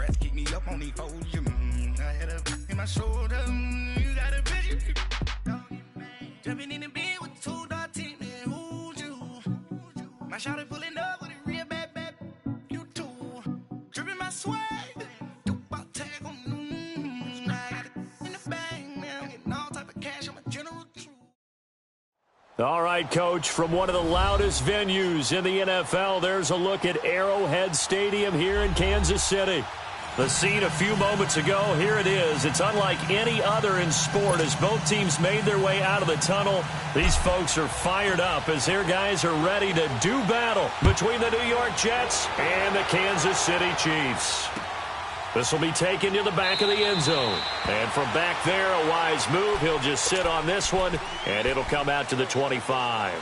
tries to keep me up on these foes. I had a in my shoulder. You got a vision. Jumping in the bed with 2 dark teeth, man. Who's you? My shawty pulling up with a real bad. You too. Dripping my swag. About tag on. I got it in the bag now. Getting all type of cash. I'm a general true. All right, Coach, from one of the loudest venues in the NFL, there's a look at Arrowhead Stadium here in Kansas City. The scene a few moments ago, here it is. It's unlike any other in sport as both teams made their way out of the tunnel. These folks are fired up as their guys are ready to do battle between the New York Jets and the Kansas City Chiefs. This will be taken to the back of the end zone. And from back there, a wise move. He'll just sit on this one, and it'll come out to the 25.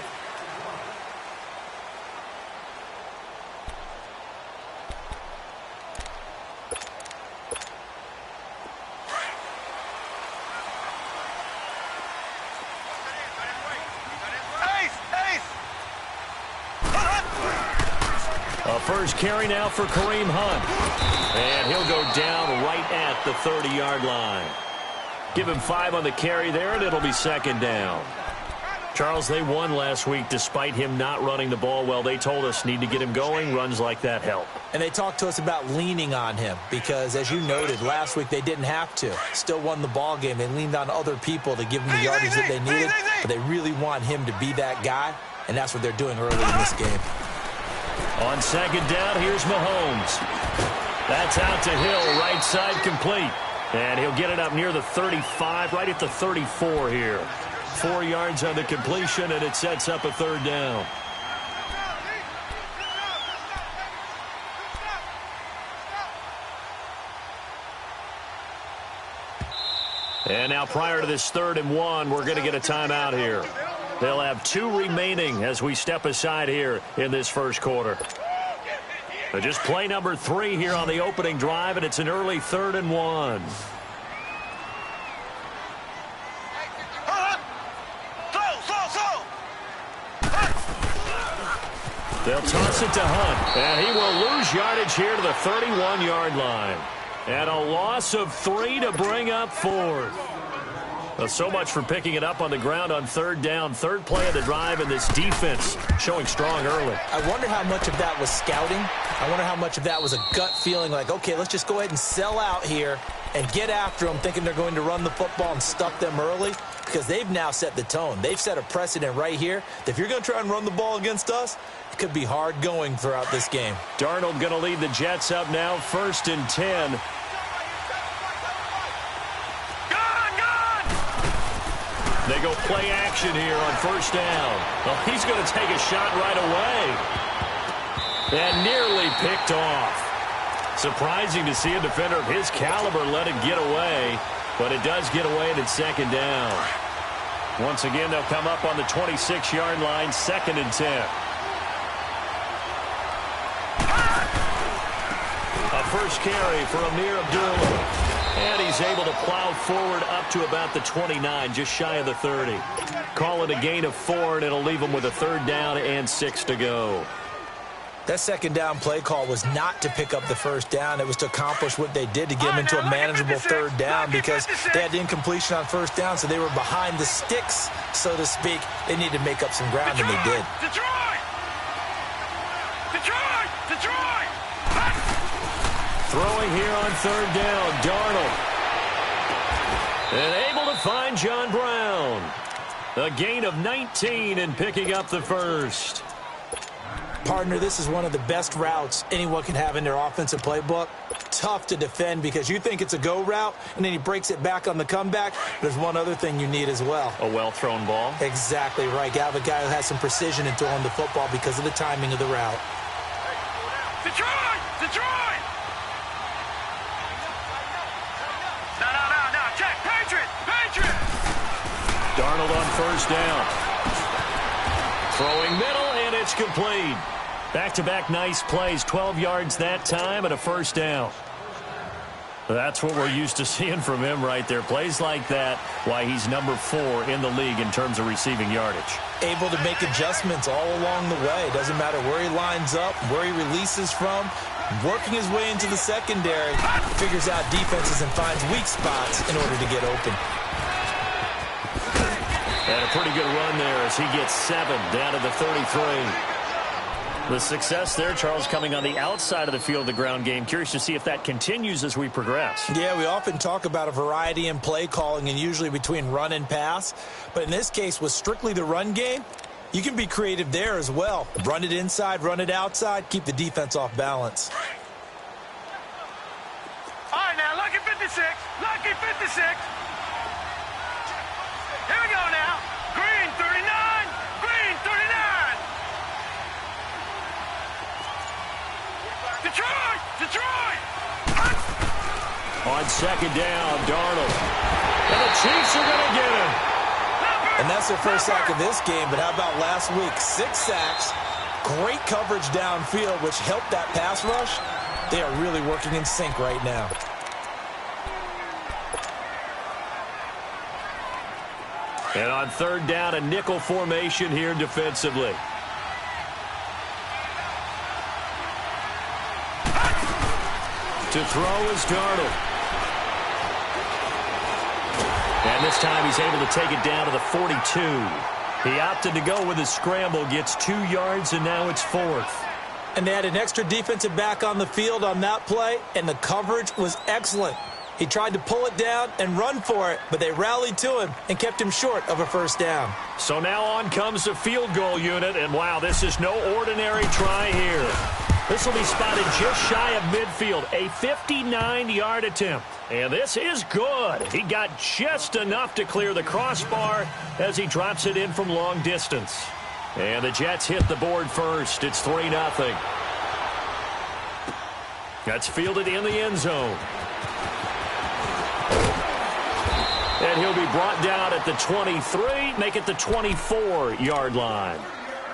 A first carry now for Kareem Hunt. And he'll go down right at the 30-yard line. Give him 5 on the carry there, and it'll be second down. Charles, they won last week despite him not running the ball well. They told us need to get him going. Runs like that help. And they talked to us about leaning on him because, as you noted, last week they didn't have to. Still won the ball game. They leaned on other people to give them the yardage that they needed. But they really want him to be that guy, and that's what they're doing early in this game. On second down, here's Mahomes. That's out to Hill, right side complete. And he'll get it up near the 35, right at the 34 here. 4 yards on the completion, and it sets up a third down. And now prior to this 3rd and 1, we're going to get a timeout here. They'll have 2 remaining as we step aside here in this first quarter. But just play number 3 here on the opening drive, and it's an early 3rd and 1. They'll toss it to Hunt, and he will lose yardage here to the 31-yard line. And a loss of 3 to bring up 4th. Well, so much for picking it up on the ground on 3rd down. 3rd play of the drive, and this defense showing strong early. I wonder how much of that was scouting. I wonder how much of that was a gut feeling like, okay, let's just go ahead and sell out here and get after them, thinking they're going to run the football and stuff them early, because they've now set the tone. They've set a precedent right here. If you're going to try and run the ball against us, it could be hard going throughout this game. Darnold going to lead the Jets up now, 1st and 10. They go play action here on 1st down. Well, he's going to take a shot right away. And nearly picked off. Surprising to see a defender of his caliber let it get away. But it does get away, and it's 2nd down. Once again, they'll come up on the 26-yard line, 2nd and 10. A first carry for Amir Abdullah. And he's able to plow forward up to about the 29, just shy of the 30. Call it a gain of 4, and it'll leave him with a 3rd down and 6 to go. That 2nd down play call was not to pick up the 1st down. It was to accomplish what they did to get them into a manageable 3rd down because they had incompletion on 1st down, so they were behind the sticks, so to speak. They needed to make up some ground, and they did. Detroit! Throwing here on 3rd down, Darnold. And able to find John Brown. A gain of 19 and picking up the 1st. Partner, this is one of the best routes anyone can have in their offensive playbook. Tough to defend because you think it's a go route, and then he breaks it back on the comeback. There's one other thing you need as well. A well-thrown ball. Exactly right. You have a guy who has some precision in throwing the football because of the timing of the route. Detroit! No, check, Patriot! Darnold on 1st down. Throwing middle, and it's complete. Back-to-back nice plays, 12 yards that time, and a 1st down. That's what we're used to seeing from him right there. Plays like that, why he's number 4 in the league in terms of receiving yardage. Able to make adjustments all along the way. Doesn't matter where he lines up, where he releases from. Working his way into the secondary, figures out defenses and finds weak spots in order to get open. And a pretty good run there as he gets 7 down to the 33. The success there, Charles, coming on the outside of the field of the ground game. Curious to see if that continues as we progress. Yeah, we often talk about a variety in play calling and usually between run and pass. But in this case, with strictly the run game, you can be creative there as well. Run it inside, run it outside, keep the defense off balance. All right, now, lucky 56. Lucky 56. Here we go now. Green 39. Green 39. Detroit! Detroit! On second down, Darnold. And the Chiefs are going to get him. And that's their first sack of this game, but how about last week? 6 sacks, great coverage downfield, which helped that pass rush. They are really working in sync right now. And on third down, a nickel formation here defensively. To throw is Darnold. And this time he's able to take it down to the 42. He opted to go with a scramble, gets 2 yards, and now it's 4th. And they had an extra defensive back on the field on that play, and the coverage was excellent. He tried to pull it down and run for it, but they rallied to him and kept him short of a first down. So now on comes the field goal unit, and wow, this is no ordinary try here. This will be spotted just shy of midfield, a 59-yard attempt. And this is good. He got just enough to clear the crossbar as he drops it in from long distance. And the Jets hit the board first. It's 3-0. That's fielded in the end zone. And he'll be brought down at the 23, make it the 24-yard line.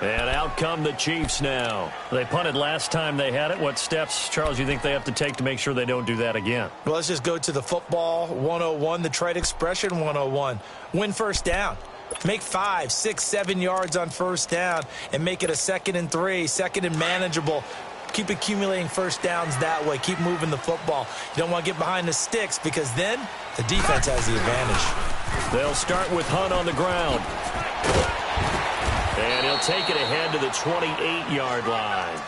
And out come the Chiefs now. They punted last time they had it. What steps, Charles, you think they have to take to make sure they don't do that again? Well, let's just go to the football 101, the trade expression 101. Win first down. Make 5, 6, 7 yards on first down and make it a 2nd and 3, 2nd and manageable. Keep accumulating first downs that way. Keep moving the football. You don't want to get behind the sticks because then the defense has the advantage. They'll start with Hunt on the ground. And he'll take it ahead to the 28-yard line.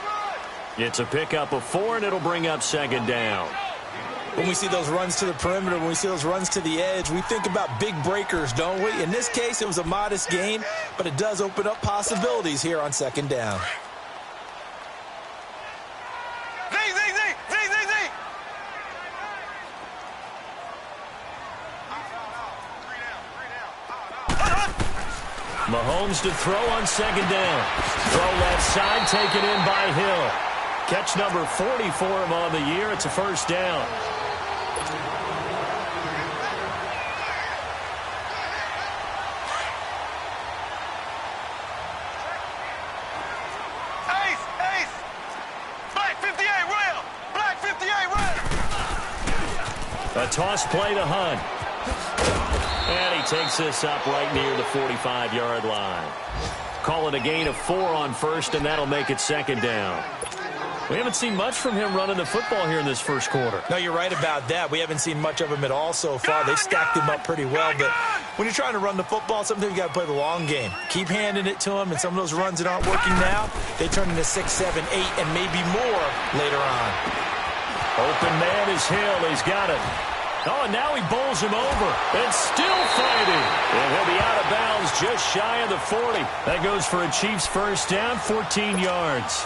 It's a pickup of 4, and it'll bring up second down. When we see those runs to the perimeter, when we see those runs to the edge, we think about big breakers, don't we? In this case, it was a modest gain, but it does open up possibilities here on second down. Mahomes to throw on second down. Throw left side, taken in by Hill. Catch number 40 for him on the year. It's a first down. Ace! Black 58, rail! Black 58, rail! A toss play to Hunt. And he takes this up right near the 45-yard line. Call it a gain of 4 on first, and that'll make it second down. We haven't seen much from him running the football here in this first quarter. No, you're right about that. We haven't seen much of him at all so far. They've stacked him up pretty well, but when you're trying to run the football, sometimes you got to play the long game. Keep handing it to him, and some of those runs that aren't working now, they turn into 6, 7, 8, and maybe more later on. Open man is Hill. He's got it. Oh, and now he bowls him over. And still fighting. And he'll be out of bounds just shy of the 40. That goes for a Chiefs first down, 14 yards.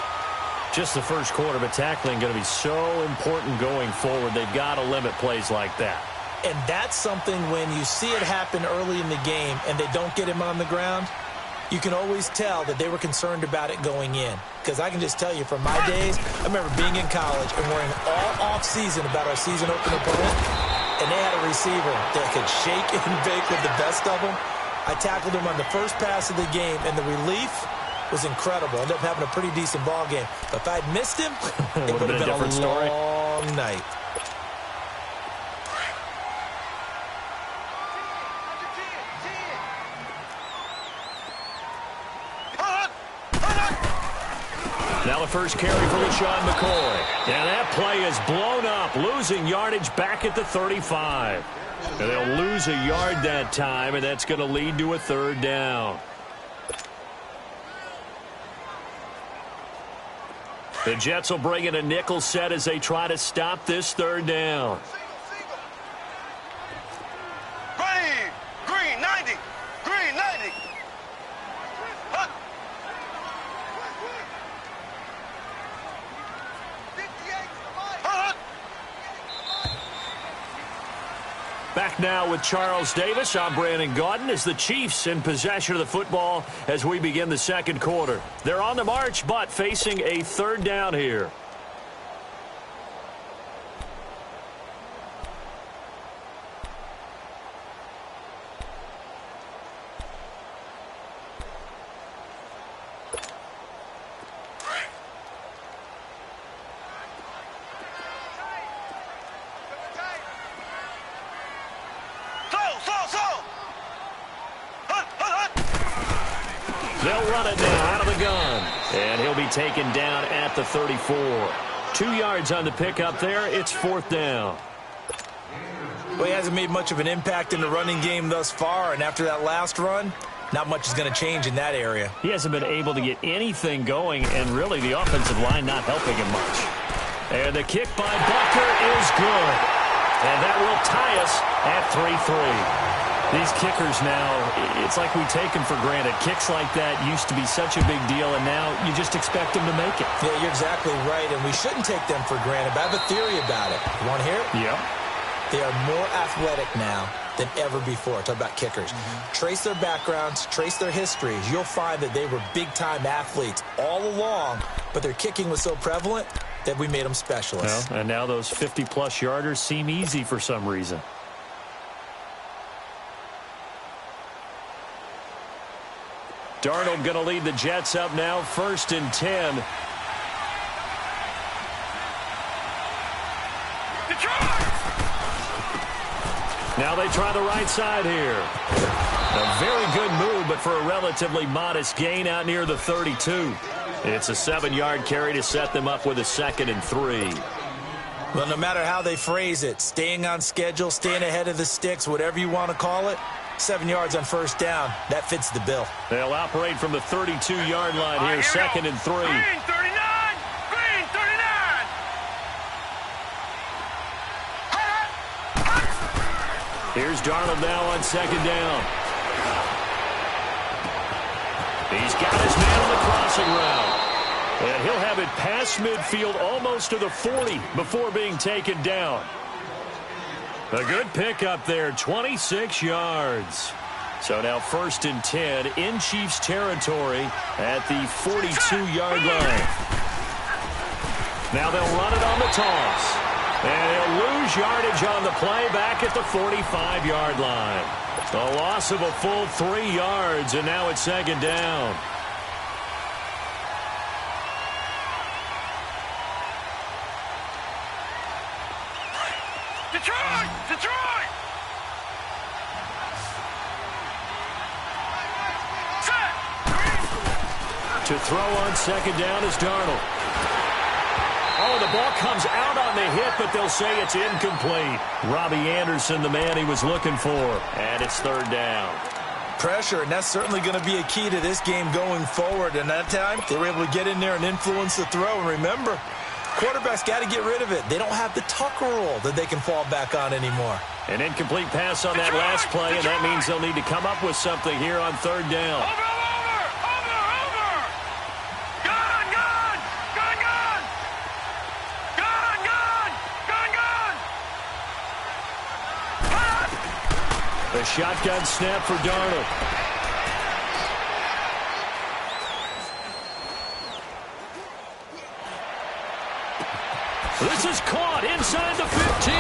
Just the first quarter, but tackling going to be so important going forward. They've got to limit plays like that. And that's something when you see it happen early in the game and they don't get him on the ground, you can always tell that they were concerned about it going in. Because I can just tell you from my days, I remember being in college and worrying all off-season about our season opener opponent. And they had a receiver that could shake and bake with the best of them. I tackled him on the first pass of the game, and the relief was incredible. Ended up having a pretty decent ball game. But if I'd missed him, it would have been a different story. Long night. Now a first carry for LaShawn McCoy. And that play is blown up, losing yardage back at the 35. And they'll lose a yard that time, and that's going to lead to a third down. The Jets will bring in a nickel set as they try to stop this third down. Green 90. Green 90. Hut. Back now with Charles Davis. I'm Brandon Gaudin as the Chiefs in possession of the football as we begin the second quarter. They're on the march, but facing a third down here. They'll run it now out of the gun. And he'll be taken down at the 34. 2 yards on the pickup there. It's fourth down. Well, he hasn't made much of an impact in the running game thus far, and after that last run, not much is going to change in that area. He hasn't been able to get anything going, and really the offensive line not helping him much. And the kick by Bucker is good. And that will tie us at 3-3. These kickers now, it's like we take them for granted. Kicks like that used to be such a big deal, and now you just expect them to make it. Yeah, you're exactly right, and we shouldn't take them for granted, but I have a theory about it. You want to hear it? Yeah. They are more athletic now than ever before. Talk about kickers. Trace their backgrounds, trace their histories. You'll find that they were big-time athletes all along, but their kicking was so prevalent that we made them specialists. Well, and now those 50-plus yarders seem easy for some reason. Darnold going to lead the Jets up now, 1st and 10. Now they try the right side here. A very good move, but for a relatively modest gain out near the 32. It's a 7-yard carry to set them up with a 2nd and 3. Well, no matter how they phrase it, staying on schedule, staying ahead of the sticks, whatever you want to call it, 7 yards on first down. That fits the bill. They'll operate from the 32-yard line here, 2nd and 3. Green 39. Green 39. Here's Darnold now on 2nd down. He's got his man on the crossing route. And he'll have it past midfield almost to the 40 before being taken down. A good pickup there, 26 yards. So now 1st and 10 in Chiefs territory at the 42-yard line. Now they'll run it on the toss. And he'll lose yardage on the play back at the 45-yard line. A loss of a full 3 yards, and now it's 2nd down. Detroit! Detroit! Set! To throw on 2nd down is Darnold. Oh, the ball comes out on the hit, but they'll say it's incomplete. Robbie Anderson, the man he was looking for. And it's 3rd down. Pressure, and that's certainly going to be a key to this game going forward. And that time, they were able to get in there and influence the throw. And remember, quarterbacks got to get rid of it. They don't have the Tucker rule that they can fall back on anymore. An incomplete pass on that last play, and that means they'll need to come up with something here on 3rd down. Over! Gun! Gun! Gun! Gun! Gun! Gun! Gun! Gun! The shotgun snap for Darnold. This is caught inside the 15.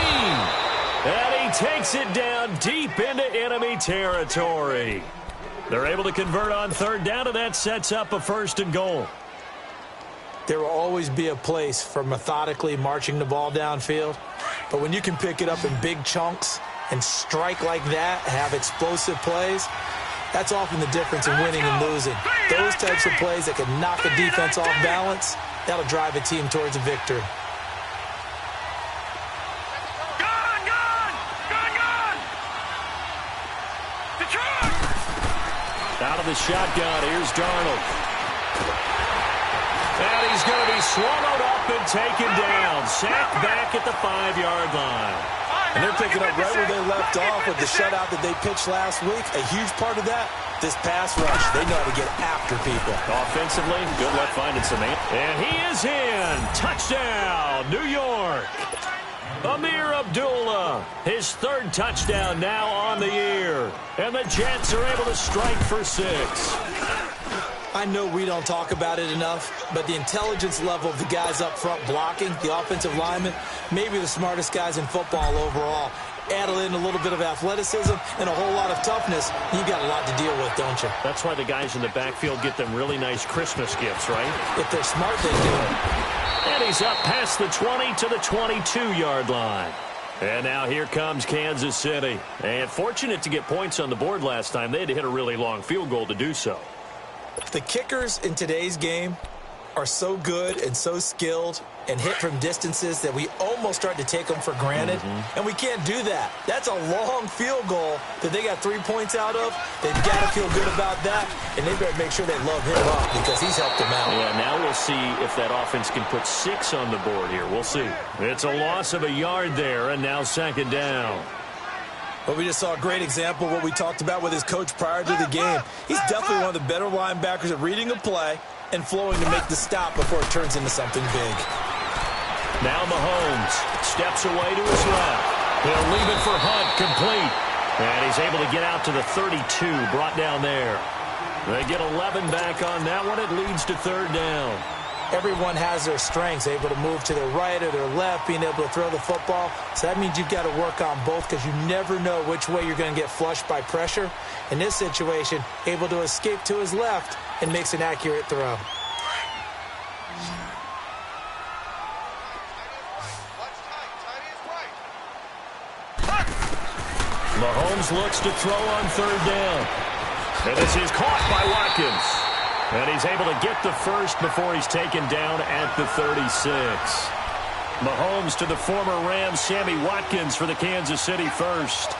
And he takes it down deep into enemy territory. They're able to convert on 3rd down, and that sets up a 1st and goal. There will always be a place for methodically marching the ball downfield. But when you can pick it up in big chunks and strike like that, have explosive plays, that's often the difference in winning and losing. Those types of plays that can knock a defense off balance, That'll drive a team towards a victory. Out of the shotgun, here's Darnold. And he's going to be swallowed up and taken down. Sacked back at the 5-yard line. And they're picking up right where they left off with the shutout that they pitched last week. A huge part of that, this pass rush. They know how to get after people. Offensively, good luck finding some man. And he is in. Touchdown, New York. Amir Abdullah, his 3rd touchdown now on the year. And the Jets are able to strike for 6. I know we don't talk about it enough, but the intelligence level of the guys up front blocking, the offensive linemen, maybe the smartest guys in football overall. Add in a little bit of athleticism and a whole lot of toughness, you got a lot to deal with, don't you? That's why the guys in the backfield get them really nice Christmas gifts, right? If they're smart, they do. And he's up past the 20 to the 22-yard line. And now here comes Kansas City. And fortunate to get points on the board last time. They had to hit a really long field goal to do so. The kickers in today's game are so good and so skilled and hit from distances that we almost start to take them for granted. And we can't do that. That's a long field goal that they got 3 points out of. They've got to feel good about that, and they better make sure they love him up because he's helped them out. Yeah, now we'll see if that offense can put 6 on the board here. We'll see. It's a loss of a yard there, and now 2nd down. But we just saw a great example of what we talked about with his coach prior to the game. He's definitely one of the better linebackers at reading a play and flowing to make the stop before it turns into something big. Now Mahomes steps away to his left. He'll leave it for Hunt, complete. And he's able to get out to the 32, brought down there. They get 11 back on that one. It leads to 3rd down. Everyone has their strengths, able to move to their right or their left, being able to throw the football. So that means you've got to work on both because you never know which way you're going to get flushed by pressure. In this situation, able to escape to his left and makes an accurate throw. Mahomes looks to throw on 3rd down. And this is caught by Watkins. And he's able to get the first before he's taken down at the 36. Mahomes to the former Ram, Sammy Watkins for the Kansas City first.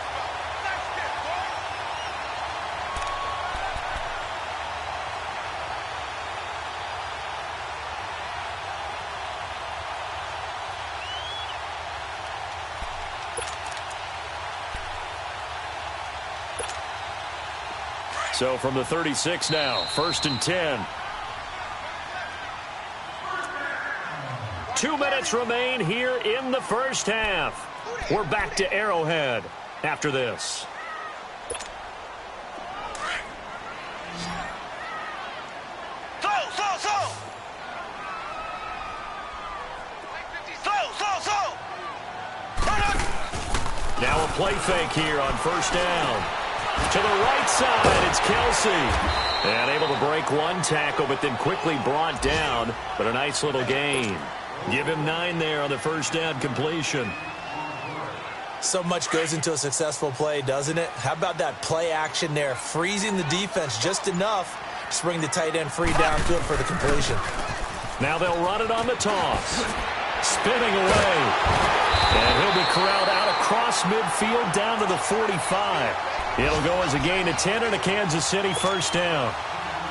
So from the 36 now, 1st and 10. 2 minutes remain here in the first half. We're back to Arrowhead after this. Now a play fake here on 1st down. To the right side, it's Kelsey. And able to break one tackle, but then quickly brought down. But a nice little gain. Give him 9 there on the 1st down completion. So much goes into a successful play, doesn't it? How about that play action there? Freezing the defense just enough to bring the tight end free downfield for the completion. Now they'll run it on the toss. Spinning away. And he'll be corralled out across midfield down to the 45. It'll go as a gain of 10 and a Kansas City 1st down.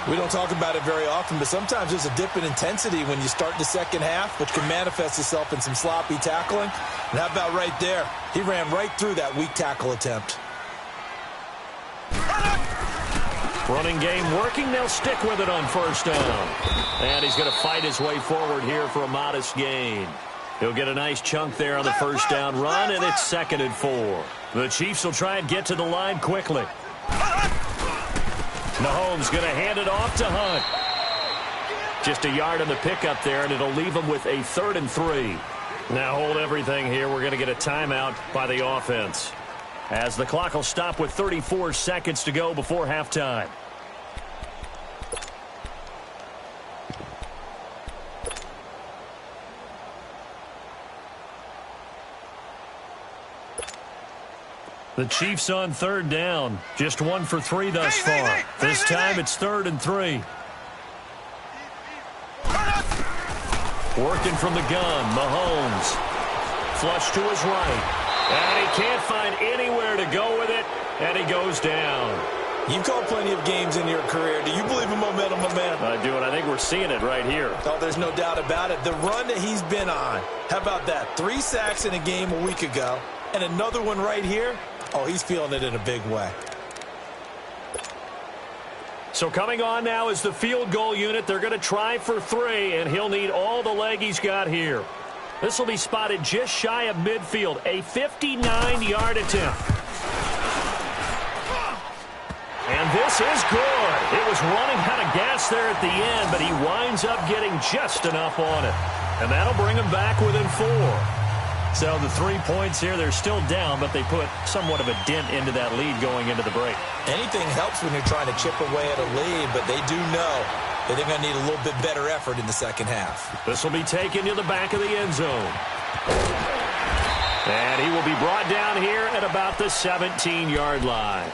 We don't talk about it very often, but sometimes there's a dip in intensity when you start the second half, which can manifest itself in some sloppy tackling. And how about right there? He ran right through that weak tackle attempt. Running game working. They'll stick with it on 1st down. And he's going to fight his way forward here for a modest gain. He'll get a nice chunk there on the 1st down run, and it's 2nd and 4. The Chiefs will try and get to the line quickly. Mahomes going to hand it off to Hunt. Just a yard on the pickup there, and it'll leave him with a 3rd and 3. Now hold everything here. We're going to get a timeout by the offense, as the clock will stop with 34 seconds to go before halftime. The Chiefs on 3rd down. Just 1 for 3 thus far. This time it's 3rd and 3. Working from the gun, Mahomes. Flush to his right. And he can't find anywhere to go with it, and he goes down. You've called plenty of games in your career. Do you believe in momentum, my man? I do, and I think we're seeing it right here. Oh, there's no doubt about it. The run that he's been on. How about that? 3 sacks in a game a week ago, and another one right here. Oh, he's feeling it in a big way. So coming on now is the field goal unit. They're going to try for 3, and he'll need all the leg he's got here. This will be spotted just shy of midfield. A 59-yard attempt. And this is good. It was running out of gas there at the end, but he winds up getting just enough on it. And that'll bring him back within 4. So the 3 points here, they're still down, but they put somewhat of a dent into that lead going into the break. Anything helps when you're trying to chip away at a lead, but they do know that they're going to need a little bit better effort in the second half. This will be taken to the back of the end zone. And he will be brought down here at about the 17-yard line.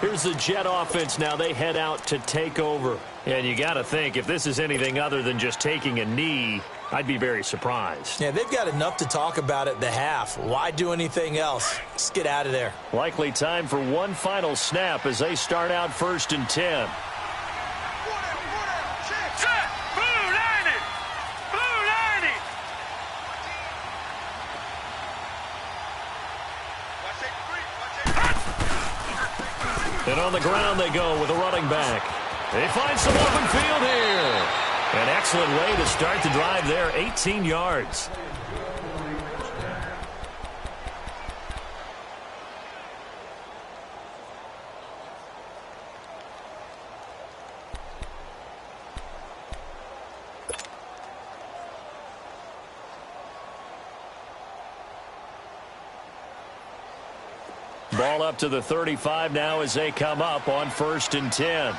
Here's the Jet offense now. They head out to take over. And you got to think, if this is anything other than just taking a knee, I'd be very surprised. Yeah, they've got enough to talk about at the half. Why do anything else? Just get out of there. Likely time for one final snap as they start out 1st and 10. Set. Blue lining. Blue lining. And on the ground they go with a running back. They find some open field here. An excellent way to start the drive there, 18 yards. Ball up to the 35 now as they come up on 1st and 10.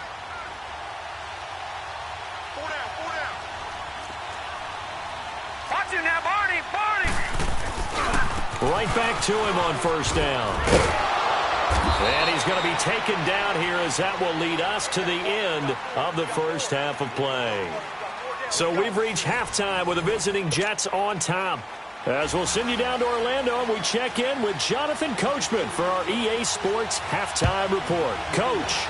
Watch him now, Barney. Barney. Right back to him on 1st down. And he's going to be taken down here as that will lead us to the end of the first half of play. So we've reached halftime with the visiting Jets on top. As we'll send you down to Orlando, and we check in with Jonathan Coachman for our EA Sports Halftime Report. Coach.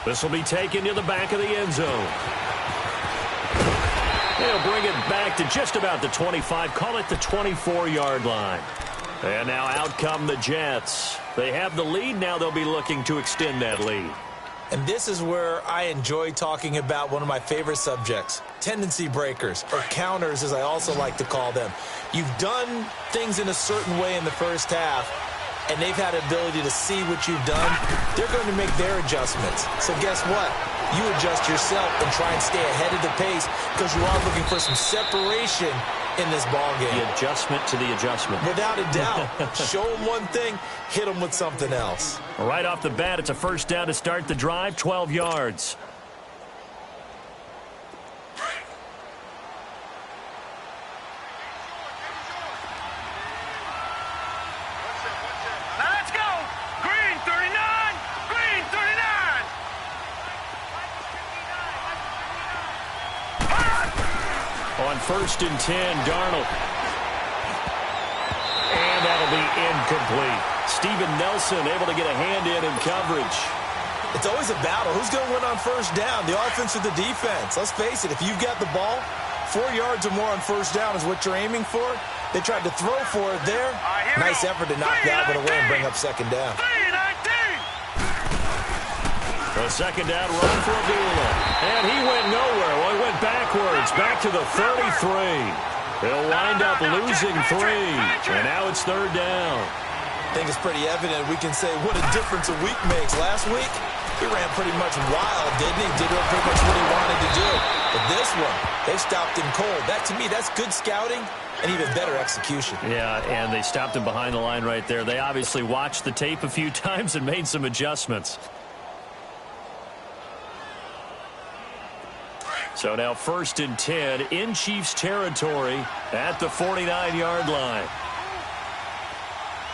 This will be taken to the back of the end zone. They'll bring it back to just about the 25, call it the 24-yard line. And now out come the Jets. They have the lead. Now they'll be looking to extend that lead. And this is where I enjoy talking about one of my favorite subjects, tendency breakers, or counters as I also like to call them. You've done things in a certain way in the first half, and they've had the ability to see what you've done. They're going to make their adjustments. So guess what? You adjust yourself and try and stay ahead of the pace because you are looking for some separation in this ball game. The adjustment to the adjustment. Without a doubt. Show them one thing, hit them with something else. Right off the bat, it's a 1st down to start the drive, 12 yards. Now let's go. Green 39. Green 39. On 1st and 10, Darnold. And that'll be incomplete. Steven Nelson able to get a hand in coverage. It's always a battle. Who's going to win on 1st down, the offense or the defense? Let's face it, if you've got the ball, 4 yards or more on 1st down is what you're aiming for. They tried to throw for it there. Nice effort to knock that one away and bring up 2nd down. 319. A 2nd down run for Abdullah. And he went nowhere. Well, he went backwards, back to the 33. They'll wind up losing 3. And now it's 3rd down. I think it's pretty evident. We can say what a difference a week makes. Last week, he ran pretty much wild, didn't he? Did pretty much what he wanted to do. But this one, they stopped him cold. That, to me, that's good scouting and even better execution. Yeah, and they stopped him behind the line right there. They obviously watched the tape a few times and made some adjustments. So now 1st and 10 in Chiefs territory at the 49-yard line.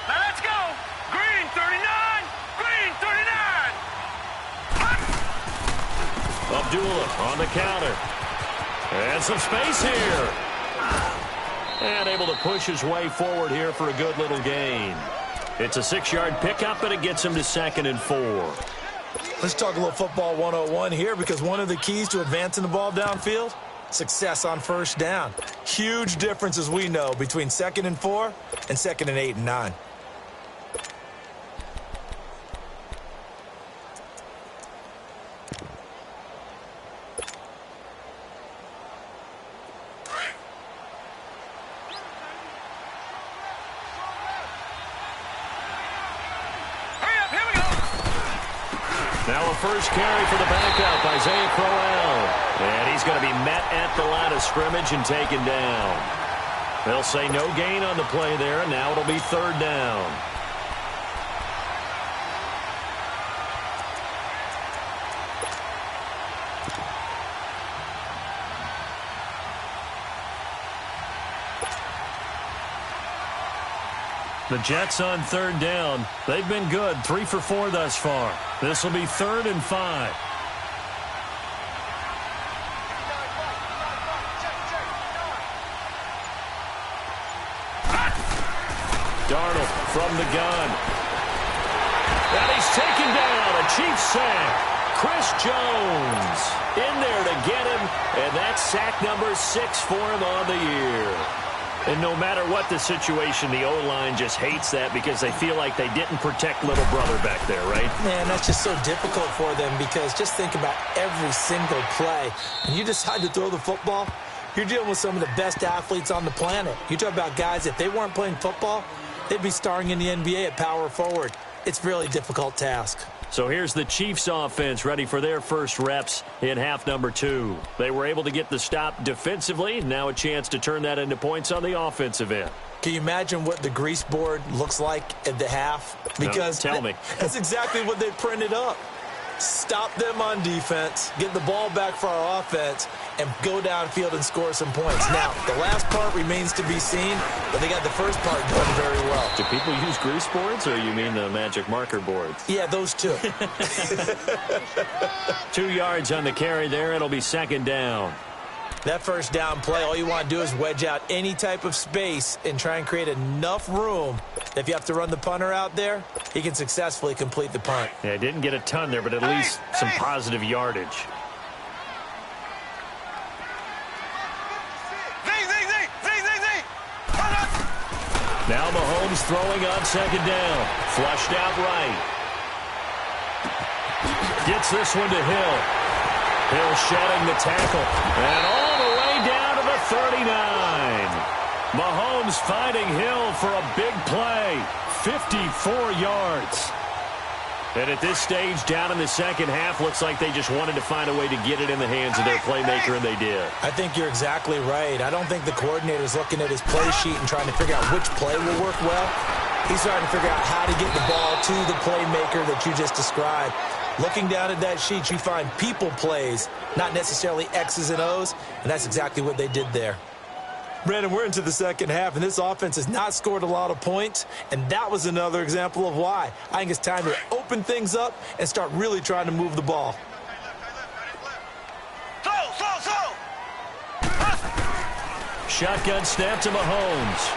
Now let's go. Green 39. Green 39. Abdullah on the counter. And some space here. And able to push his way forward here for a good little gain. It's a 6-yard pickup, and it gets him to 2nd and 4. Let's talk a little football 101 here, because one of the keys to advancing the ball downfield, success on first down. Huge difference, as we know, between 2nd and 4 and 2nd and 8 and 9. Now a first carry for the backup, Isaiah Crowell. And he's going to be met at the line of scrimmage and taken down. They'll say no gain on the play there, and now it'll be 3rd down. The Jets on 3rd down. They've been good, 3 for 4 thus far. This will be 3rd and 5. Darnold from the gun. And he's taken down. A Chiefs sack. Chris Jones in there to get him. And that's sack number 6 for him on the year. And no matter what the situation, the O-line just hates that because they feel like they didn't protect little brother back there, right? Man, that's just so difficult for them, because just think about every single play. When you decide to throw the football, you're dealing with some of the best athletes on the planet. You talk about guys, if they weren't playing football, they'd be starring in the NBA at power forward. It's a really difficult task. So here's the Chiefs offense ready for their first reps in half number 2. They were able to get the stop defensively. Now a chance to turn that into points on the offensive end. Can you imagine what the grease board looks like at the half? Because no, tell me. That's exactly what they printed up. Stop them on defense, get the ball back for our offense, and go downfield and score some points. Now, the last part remains to be seen, but they got the first part done very well. Do people use grease boards, or you mean the magic marker boards? Yeah, those two. 2 yards on the carry there. It'll be 2nd down. That first down play, all you want to do is wedge out any type of space and try and create enough room that if you have to run the punter out there, he can successfully complete the punt. Yeah, didn't get a ton there, but at least some positive yardage. Now Mahomes throwing on 2nd down. Flushed out right. Gets this one to Hill. Hill shedding the tackle. And all the way down to the 39. Mahomes finding Hill for a big play. 54 yards. And at this stage, down in the second half, looks like they just wanted to find a way to get it in the hands of their playmaker, and they did. I think you're exactly right. I don't think the coordinator's looking at his play sheet and trying to figure out which play will work well. He's trying to figure out how to get the ball to the playmaker that you just described. Looking down at that sheet, you find people plays, not necessarily X's and O's, and that's exactly what they did there. Brandon, we're into the second half, and this offense has not scored a lot of points, and that was another example of why. I think it's time to open things up and start really trying to move the ball. Shotgun snap to Mahomes.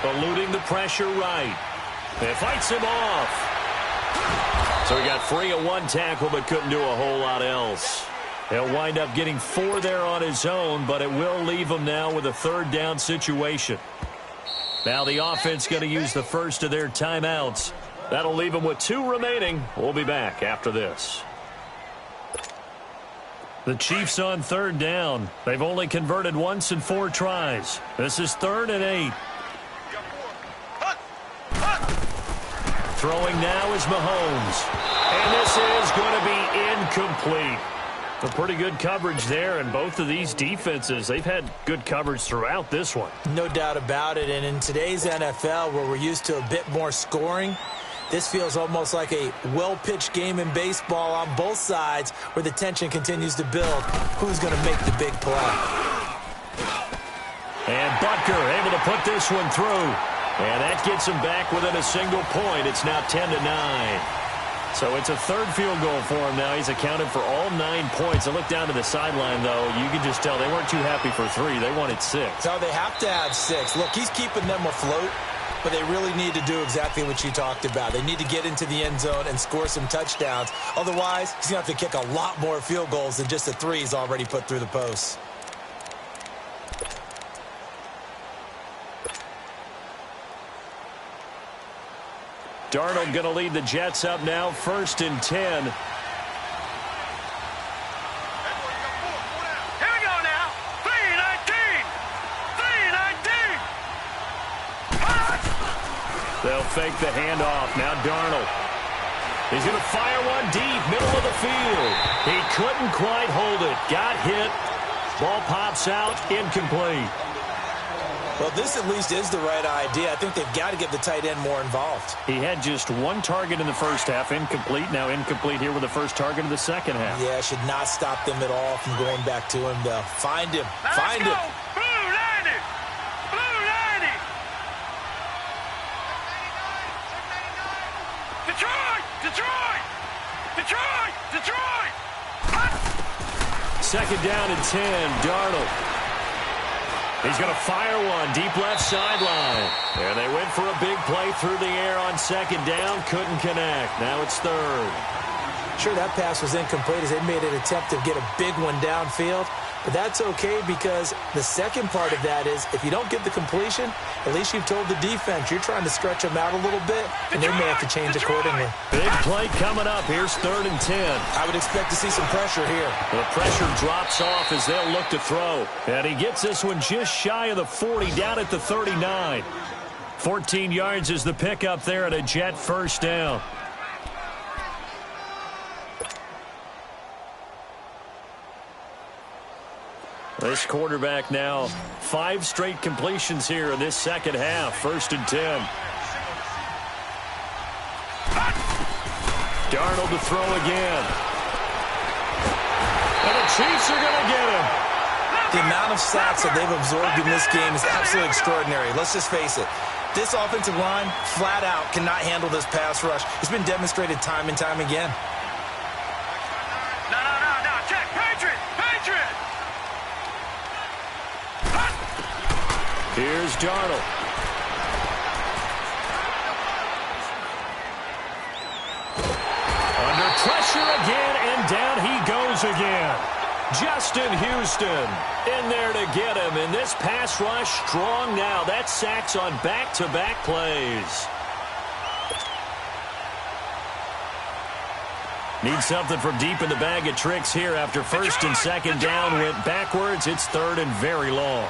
Eluding the pressure right. It fights him off. So he got free of one tackle, but couldn't do a whole lot else. He'll wind up getting 4 there on his own, but it will leave him now with a 3rd down situation. Now the offense going to use the first of their timeouts. That'll leave him with 2 remaining. We'll be back after this. The Chiefs on 3rd down. They've only converted once in 4 tries. This is 3rd and 8. Throwing now is Mahomes. And this is going to be incomplete. A pretty good coverage there, and both of these defenses, they've had good coverage throughout this one. No doubt about it, and in today's NFL, where we're used to a bit more scoring, this feels almost like a well-pitched game in baseball on both sides where the tension continues to build. Who's going to make the big play? And Butker able to put this one through. And that gets him back within a single point. It's now 10-9. So it's a third field goal for him now. He's accounted for all 9 points. I look down to the sideline, though. You can just tell they weren't too happy for 3. They wanted 6. No, they have to have 6. Look, he's keeping them afloat, but they really need to do exactly what you talked about. They need to get into the end zone and score some touchdowns. Otherwise, he's going to have to kick a lot more field goals than just the 3 he's already put through the posts. Darnold going to lead the Jets up now, 1st and 10. Here we go now. 3-19. 3-19. They'll fake the handoff. Now Darnold. He's going to fire one deep, middle of the field. He couldn't quite hold it. Got hit. Ball pops out, incomplete. Well, this at least is the right idea. I think they've got to get the tight end more involved. He had just 1 target in the first half, incomplete. Now incomplete here with the first target of the second half. Yeah, should not stop them at all from going back to him, though. Find him. Find him. Blue 90. Blue 90. Detroit. Detroit. Detroit. Detroit. Second down and 10. Darnold. He's going to fire one deep left sideline. And they went for a big play through the air on second down. Couldn't connect. Now it's third. Sure, that pass was incomplete as they made an attempt to get a big one downfield. But that's okay because the second part of that is if you don't get the completion, at least you've told the defense you're trying to stretch them out a little bit, and they may have to change accordingly. Big play coming up. Here's 3rd and 10. I would expect to see some pressure here. The pressure drops off as they'll look to throw. And he gets this one just shy of the 40, down at the 39. 14 yards is the pickup there at a Jet first down. This quarterback now 5 straight completions here in this second half. 1st and 10. Darnold to throw again. And the Chiefs are going to get him. The amount of sacks that they've absorbed in this game is absolutely extraordinary. Let's just face it. This offensive line, flat out, cannot handle this pass rush. It's been demonstrated time and time again. No. Check. Patriot. Patriot. Here's Darnold. Under pressure again, and down he goes again. Justin Houston in there to get him. And this pass rush strong now. That's sacks on back-to-back plays. Need something from deep in the bag of tricks here after 1st and 2nd down went backwards. It's 3rd and very long.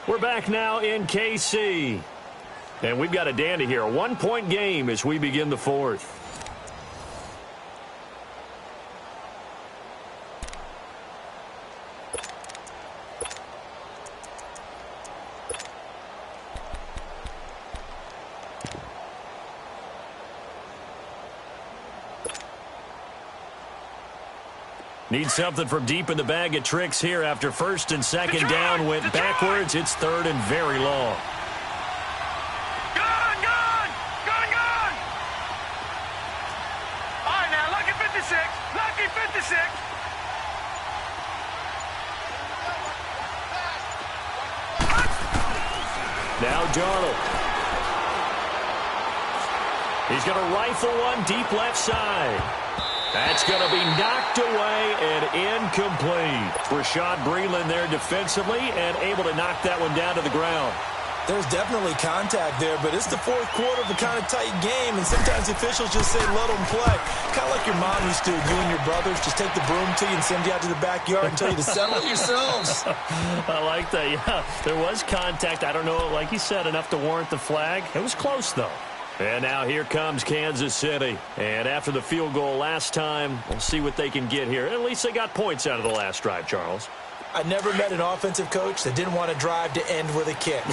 We're back now in KC. And we've got a dandy here. A 1-point game as we begin the 4th. Need something from deep in the bag of tricks here after 1st and 2nd down went backwards. It's 3rd and very long. Gone. All right, now, lucky 56. Lucky 56. Now Darnold. He's going to rifle one deep left side. That's going to be knocked away and incomplete. Rashad Breeland there defensively and able to knock that one down to the ground. There's definitely contact there, but it's the 4th quarter of a kind of tight game, and sometimes officials just say let them play. Kind of like your mom used to, you and your brothers, just take the broom to you and send you out to the backyard and tell you to settle it yourselves. I like that, yeah. There was contact. I don't know, like you said, enough to warrant the flag. It was close, though. And now here comes Kansas City. And after the field goal last time, we'll see what they can get here. At least they got points out of the last drive, Charles. I never met an offensive coach that didn't want a drive to end with a kick.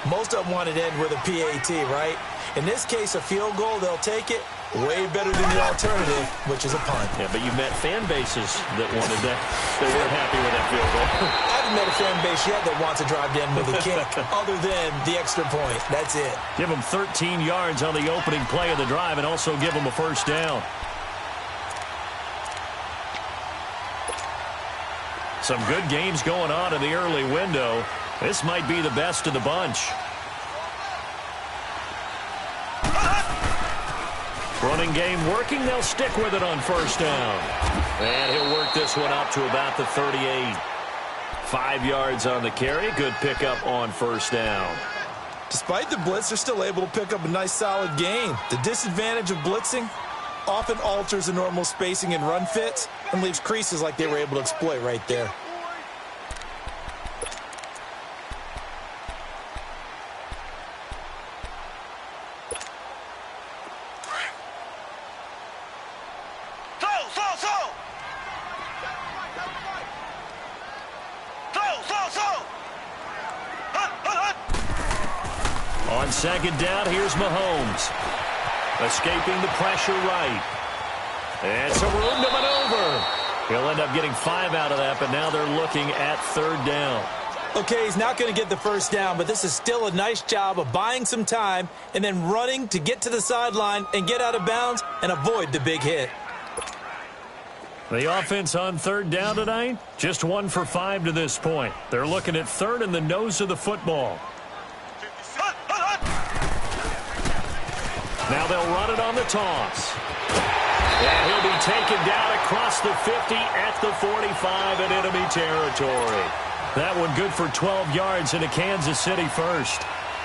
Most of them wanted to end with a PAT, right? In this case, a field goal, they'll take it. Way better than the alternative, which is a punt. Yeah, but you met fan bases that wanted that. They weren't happy with that field goal. I haven't met a fan base yet that wants to drive down with a kick other than the extra point. That's it. Give them 13 yards on the opening play of the drive and also give them a first down. Some good games going on in the early window. This might be the best of the bunch. Running game working. They'll stick with it on first down. And he'll work this one out to about the 38. 5 yards on the carry. Good pickup on first down. Despite the blitz, they're still able to pick up a nice, solid gain. The disadvantage of blitzing often alters the normal spacing and run fits and leaves creases like they were able to exploit right there. On second down, here's Mahomes. Escaping the pressure right. And some room to maneuver. He'll end up getting 5 out of that, but now they're looking at third down. Okay, he's not going to get the first down, but this is still a nice job of buying some time and then running to get to the sideline and get out of bounds and avoid the big hit. The offense on third down tonight, just 1 for 5 to this point. They're looking at third in the nose of the football. Now they'll run it on the toss. And he'll be taken down across the 50 at the 45 in enemy territory. That one good for 12 yards into Kansas City first.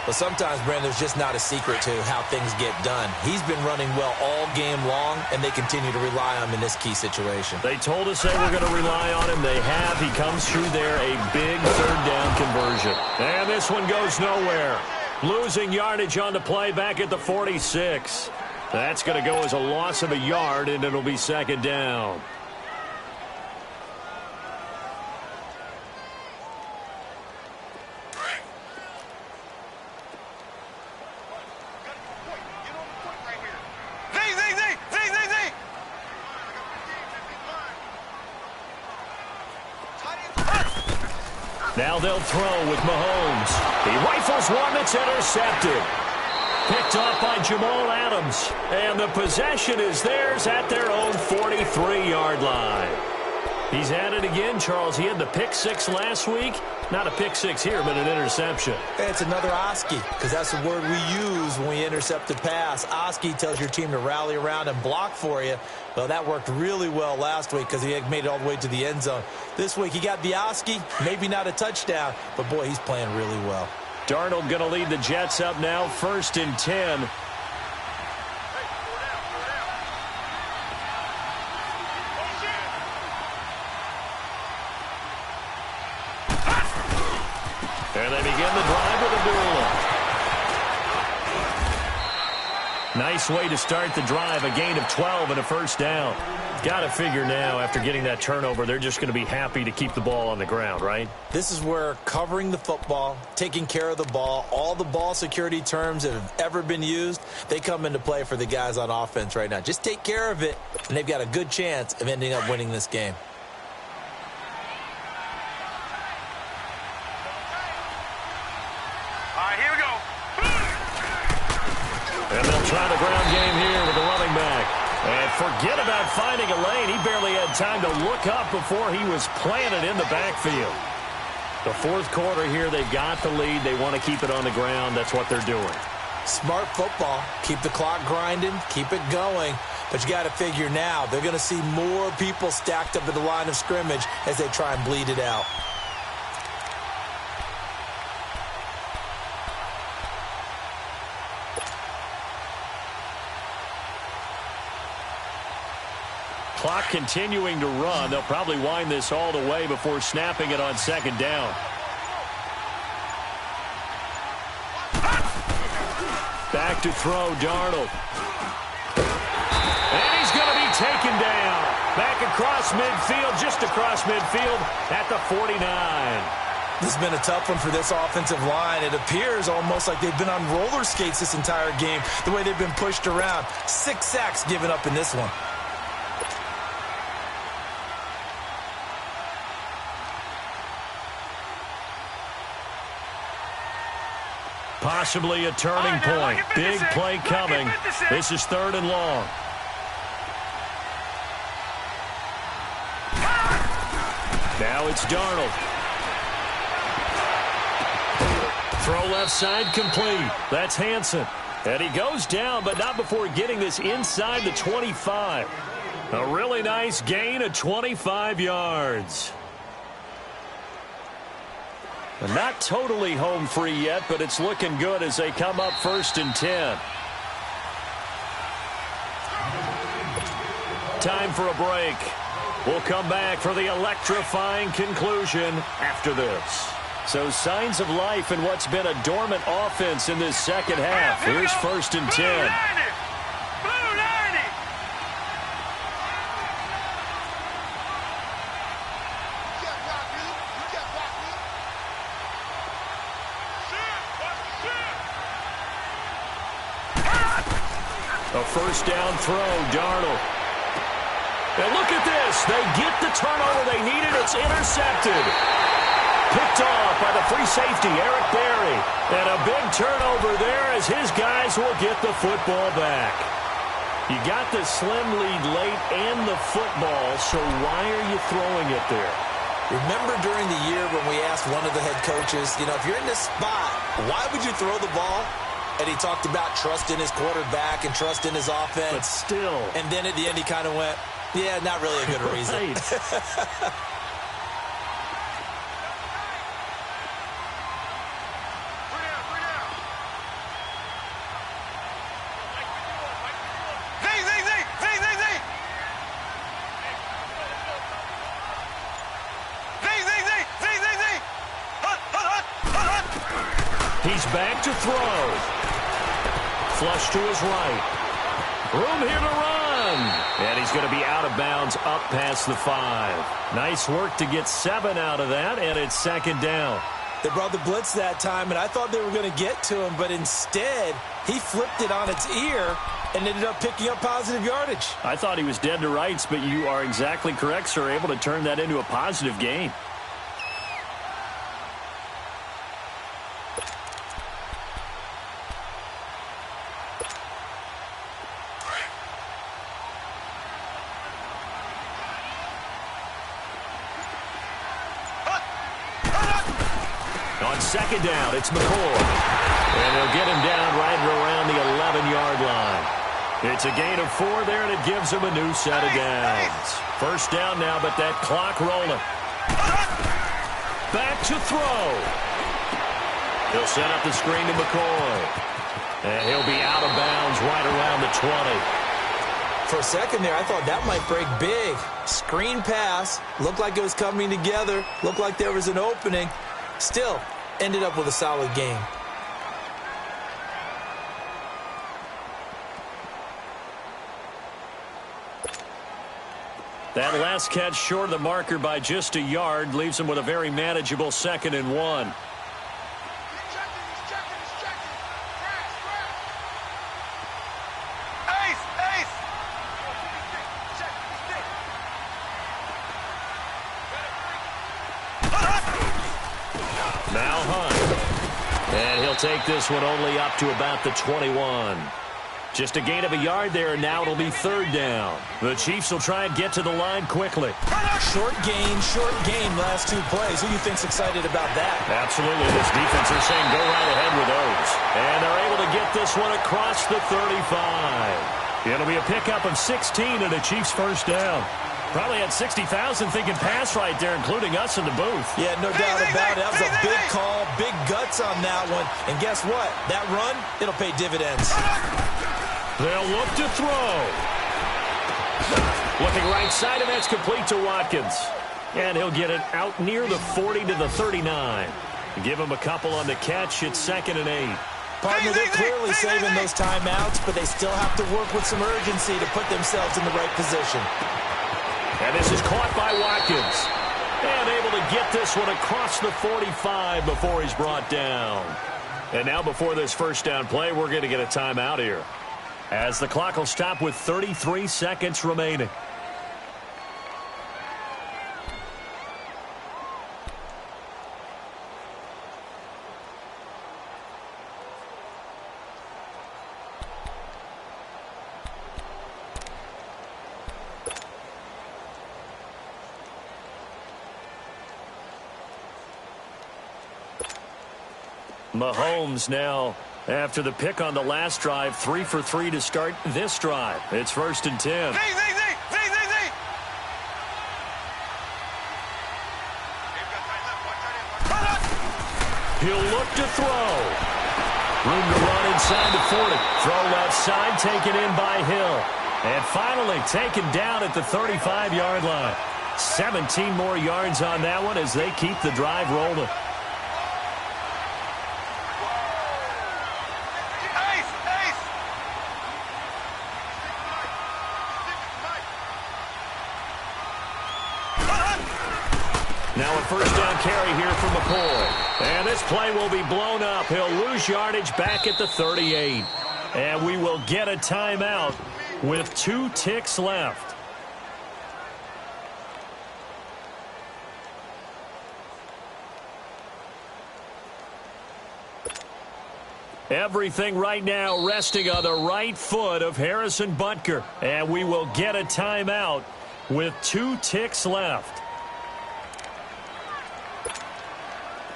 But sometimes, Brandon, there's just not a secret to how things get done. He's been running well all game long, and they continue to rely on him in this key situation. They told us they were going to rely on him. They have. He comes through there, a big third down conversion. And this one goes nowhere. Losing yardage on the play back at the 46. That's going to go as a loss of a yard, and it'll be second down. Now they'll throw with Mahomes. He rifles one that's intercepted. Picked off by Jamal Adams. And the possession is theirs at their own 43-yard line. He's at it again, Charles. He had the pick 6 last week. Not a pick 6 here, but an interception. It's another Oski, because that's the word we use when we intercept a pass. Oski tells your team to rally around and block for you. Well, that worked really well last week because he made it all the way to the end zone. This week he got the Oski, maybe not a touchdown, but boy, he's playing really well. Darnold going to lead the Jets up now, 1st and 10. And they begin the drive with a duel. Nice way to start the drive, a gain of 12 and a first down. Got to figure now, after getting that turnover, they're just going to be happy to keep the ball on the ground, right? This is where covering the football, taking care of the ball, all the ball security terms that have ever been used, they come into play for the guys on offense right now. Just take care of it, and they've got a good chance of ending up winning this game. And they'll try the ground game here with the running back. And forget about finding a lane. He barely had time to look up before he was planted in the backfield. The fourth quarter here, they've got the lead. They want to keep it on the ground. That's what they're doing. Smart football. Keep the clock grinding. Keep it going. But you got to figure now, they're going to see more people stacked up at the line of scrimmage as they try and bleed it out. Clock continuing to run. They'll probably wind this all the way before snapping it on second down. Back to throw, Darnold. And he's going to be taken down. Back across midfield, just across midfield at the 49. This has been a tough one for this offensive line. It appears almost like they've been on roller skates this entire game, the way they've been pushed around. 6 sacks given up in this one. Possibly a turning point. Big play coming. This is 3rd and long. Now it's Darnold. Throw left side complete. That's Hansen. And he goes down, but not before getting this inside the 25. A really nice gain of 25 yards. Not totally home free yet, but it's looking good as they come up 1st and 10. Time for a break. We'll come back for the electrifying conclusion after this. So signs of life in what's been a dormant offense in this second half. Here's 1st and 10. A 1st down throw, Darnold. And look at this. They get the turnover they needed. It's intercepted. Picked off by the free safety, Eric Berry. And a big turnover there as his guys will get the football back. You got the slim lead late and the football, so why are you throwing it there? Remember during the year when we asked one of the head coaches, if you're in this spot, why would you throw the ball? And he talked about trust in his quarterback and trust in his offense. But still. And then at the end he kind of went, yeah, not really a good reason. Right. He's back to throw. Flush to his right. Room here to run. And he's going to be out of bounds up past the 5. Nice work to get 7 out of that, and it's 2nd down. They brought the blitz that time, and I thought they were going to get to him, but instead he flipped it on its ear and ended up picking up positive yardage. I thought he was dead to rights, but you are exactly correct, sir. Able to turn that into a positive gain. On 2nd down, it's McCoy. And they'll get him down right around the 11-yard line. It's a gain of 4 there, and it gives him a new set of downs. 1st down now, but that clock rolling. Back to throw. He'll set up the screen to McCoy. And he'll be out of bounds right around the 20. For a second there, I thought that might break big. Screen pass. Looked like it was coming together. Looked like there was an opening. Still, ended up with a solid game. That last catch short of the marker by just a yard leaves him with a very manageable 2nd and 1. Now Hunt. And he'll take this one only up to about the 21. Just a gain of a yard there, and now it'll be 3rd down. The Chiefs will try and get to the line quickly. Short game, last 2 plays. Who do you think's excited about that? Absolutely. This defense are saying go right ahead with those. And they're able to get this one across the 35. It'll be a pickup of 16 and a Chiefs 1st down. Probably had 60,000 thinking pass right there, including us in the booth. Yeah, no doubt about it. That was a big call, big guts on that one. And guess what? That run, it'll pay dividends. They'll look to throw. Looking right side, and that's complete to Watkins. And he'll get it out near the 40 to the 39. Give him a couple on the catch. It's 2nd and 8. Partner, they're clearly saving those timeouts, but they still have to work with some urgency to put themselves in the right position. And this is caught by Watkins. And able to get this one across the 45 before he's brought down. And now before this first down play, we're going to get a timeout here, as the clock will stop with 33 seconds remaining. Mahomes now, after the pick on the last drive, 3 for 3 to start this drive. It's 1st and 10. He'll look to throw. Room to run inside the 40. Throw outside, taken in by Hill. And finally taken down at the 35-yard line. 17 more yards on that one as they keep the drive rolling. Now a first down carry here from McCoy. And this play will be blown up. He'll lose yardage back at the 38. And we will get a timeout with 2 ticks left. Everything right now resting on the right foot of Harrison Butker. And we will get a timeout with 2 ticks left.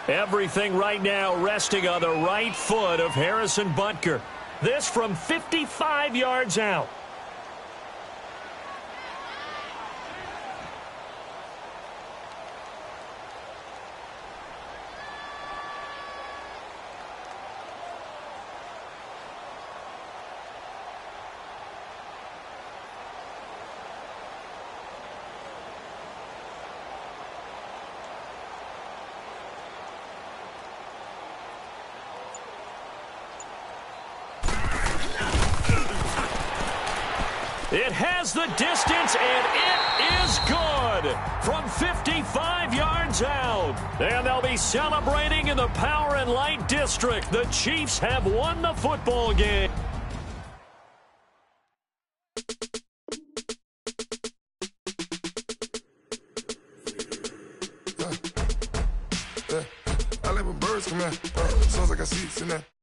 Everything right now resting on the right foot of Harrison Butker. This from 55 yards out. It has the distance, and it is good from 55 yards out. And they'll be celebrating in the Power and Light District. The Chiefs have won the football game. I let my birds come out. Sounds like I see it in that.